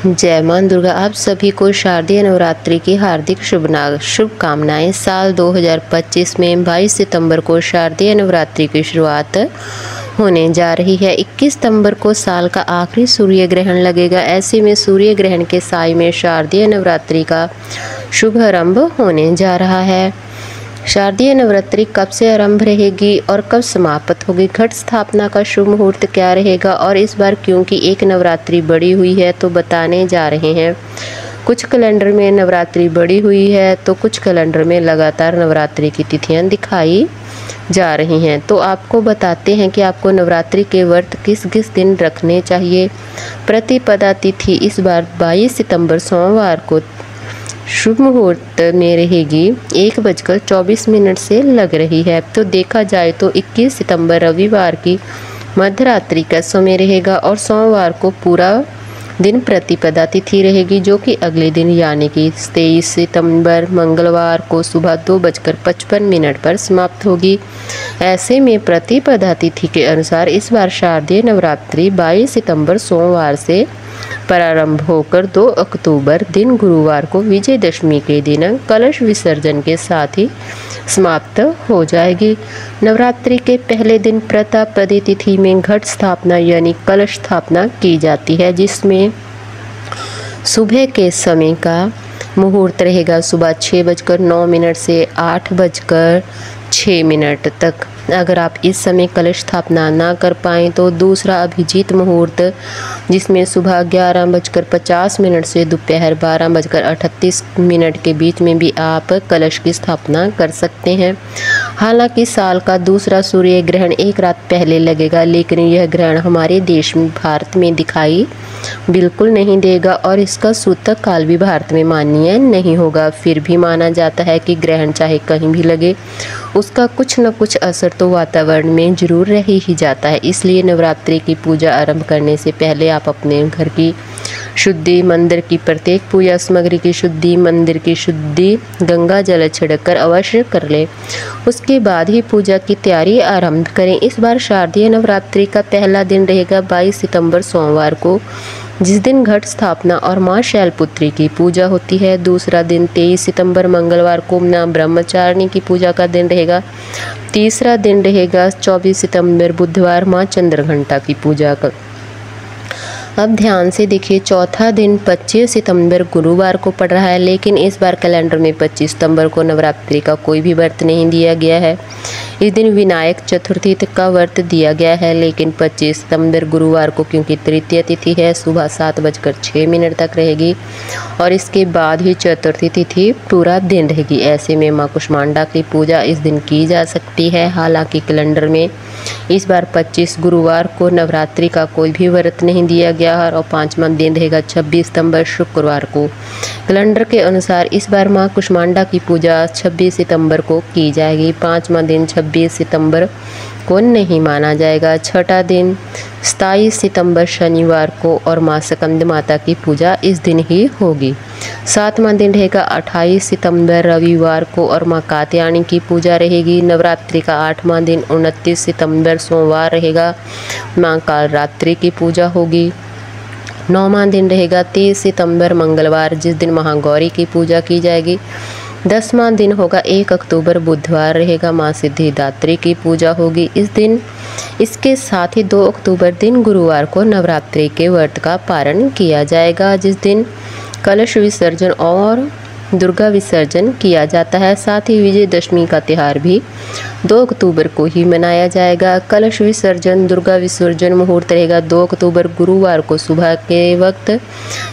जय मां दुर्गा। आप सभी को शारदीय नवरात्रि की हार्दिक शुभकामनाएं। साल 2025 में 22 सितंबर को शारदीय नवरात्रि की शुरुआत होने जा रही है। 21 सितंबर को साल का आखिरी सूर्य ग्रहण लगेगा। ऐसे में सूर्य ग्रहण के साय में शारदीय नवरात्रि का शुभारंभ होने जा रहा है। शारदीय नवरात्रि कब से आरंभ रहेगी और कब समाप्त होगी, घट स्थापना का शुभ मुहूर्त क्या रहेगा और इस बार क्योंकि एक नवरात्रि बढ़ी हुई है तो बताने जा रहे हैं। कुछ कैलेंडर में नवरात्रि बढ़ी हुई है तो कुछ कैलेंडर में लगातार नवरात्रि की तिथियां दिखाई जा रही हैं। तो आपको बताते हैं कि आपको नवरात्रि के व्रत किस किस दिन रखने चाहिए। प्रतिपदा तिथि इस बार 22 सितंबर सोमवार को शुभ मुहूर्त में रहेगी। 1:24 से लग रही है। तो देखा जाए तो 21 सितंबर रविवार की मध्यरात्रि का समय रहेगा और सोमवार को पूरा दिन प्रतिपदा तिथि रहेगी, जो कि अगले दिन यानी कि 23 सितंबर मंगलवार को सुबह 2:55 पर समाप्त होगी। ऐसे में प्रतिपदा तिथि के अनुसार इस बार शारदीय नवरात्रि 22 सितंबर सोमवार से प्रारंभ होकर 2 अक्टूबर दिन गुरुवार को विजयदशमी के दिन कलश विसर्जन के साथ ही समाप्त हो जाएगी। नवरात्रि के पहले दिन प्रतिपदा तिथि में घट स्थापना यानी कलश स्थापना की जाती है, जिसमें सुबह के समय का मुहूर्त रहेगा सुबह 6:09 से 8:06 तक। अगर आप इस समय कलश स्थापना ना कर पाएँ तो दूसरा अभिजीत मुहूर्त, जिसमें सुबह 11:50 से दोपहर 12:38 के बीच में भी आप कलश की स्थापना कर सकते हैं। हालांकि साल का दूसरा सूर्य ग्रहण एक रात पहले लगेगा, लेकिन यह ग्रहण हमारे देश में भारत में दिखाई बिल्कुल नहीं देगा और इसका सूतक काल भी भारत में मान्य नहीं होगा। फिर भी माना जाता है कि ग्रहण चाहे कहीं भी लगे, उसका कुछ न कुछ असर तो वातावरण में जरूर रह ही जाता है। इसलिए नवरात्रि की पूजा आरंभ करने से पहले आप अपने घर की शुद्धि, मंदिर की प्रत्येक पूजा सामग्री की शुद्धि, मंदिर की शुद्धि गंगा जल छिड़ककर अवश्य कर लें। उसके बाद ही पूजा की तैयारी आरंभ करें। इस बार शारदीय नवरात्रि का पहला दिन रहेगा 22 सितंबर सोमवार को, जिस दिन घट स्थापना और मां शैलपुत्री की पूजा होती है। दूसरा दिन 23 सितंबर मंगलवार को मां ब्रह्मचारिणी की पूजा का दिन रहेगा। तीसरा दिन रहेगा 24 सितंबर बुधवार मां चंद्रघंटा की पूजा का। अब ध्यान से देखिए, चौथा दिन 25 सितंबर गुरुवार को पड़ रहा है, लेकिन इस बार कैलेंडर में 25 सितंबर को नवरात्रि का कोई भी व्रत नहीं दिया गया है। इस दिन विनायक चतुर्थी का व्रत दिया गया है, लेकिन 25 सितंबर गुरुवार को क्योंकि तृतीय तिथि है सुबह 7:06 तक रहेगी और इसके बाद ही चतुर्थी तिथि पूरा दिन रहेगी। ऐसे में मां कुष्मांडा की पूजा इस दिन की जा सकती है। हालांकि कैलेंडर में इस बार 25 गुरुवार को नवरात्रि का कोई भी व्रत नहीं दिया गया है और 5वां दिन रहेगा 26 सितंबर शुक्रवार को। कैलेंडर के अनुसार इस बार मां कुष्मांडा की पूजा 26 सितंबर को की जाएगी। 5वां दिन 26 सितंबर को नहीं माना जाएगा। छठा दिन 27 सितंबर शनिवार को और मां स्कंद माता की पूजा इस दिन ही होगी। 7वां दिन रहेगा 28 सितंबर रविवार को और मां कात्यायनी की पूजा रहेगी। नवरात्रि का 8वां दिन 29 सितंबर सोमवार रहेगा, मां कालरात्रि की पूजा होगी। 9वां दिन रहेगा 30 सितंबर मंगलवार, जिस दिन महागौरी की पूजा की जाएगी। 10वां दिन होगा 1 अक्टूबर बुधवार रहेगा, मां सिद्धिदात्री की पूजा होगी इस दिन। इसके साथ ही 2 अक्टूबर दिन गुरुवार को नवरात्रि के व्रत का पारण किया जाएगा, जिस दिन कलश विसर्जन और दुर्गा विसर्जन किया जाता है। साथ ही विजयदशमी का त्यौहार भी 2 अक्टूबर को ही मनाया जाएगा। कलश विसर्जन, दुर्गा विसर्जन मुहूर्त रहेगा 2 अक्टूबर गुरुवार को सुबह के वक्त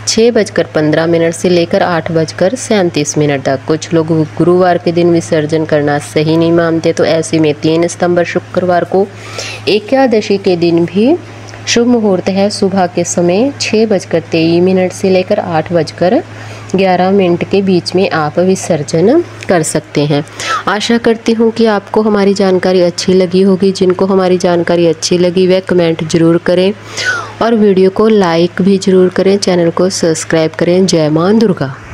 6:15 से लेकर 8:37 तक। कुछ लोग गुरुवार के दिन विसर्जन करना सही नहीं मानते, तो ऐसे में 3 सितंबर शुक्रवार को एकादशी के दिन भी शुभ मुहूर्त है। सुबह के समय 6:23 से लेकर 8:11 के बीच में आप विसर्जन कर सकते हैं। आशा करती हूँ कि आपको हमारी जानकारी अच्छी लगी होगी। जिनको हमारी जानकारी अच्छी लगी वह कमेंट जरूर करें और वीडियो को लाइक भी जरूर करें, चैनल को सब्सक्राइब करें। जय मां दुर्गा।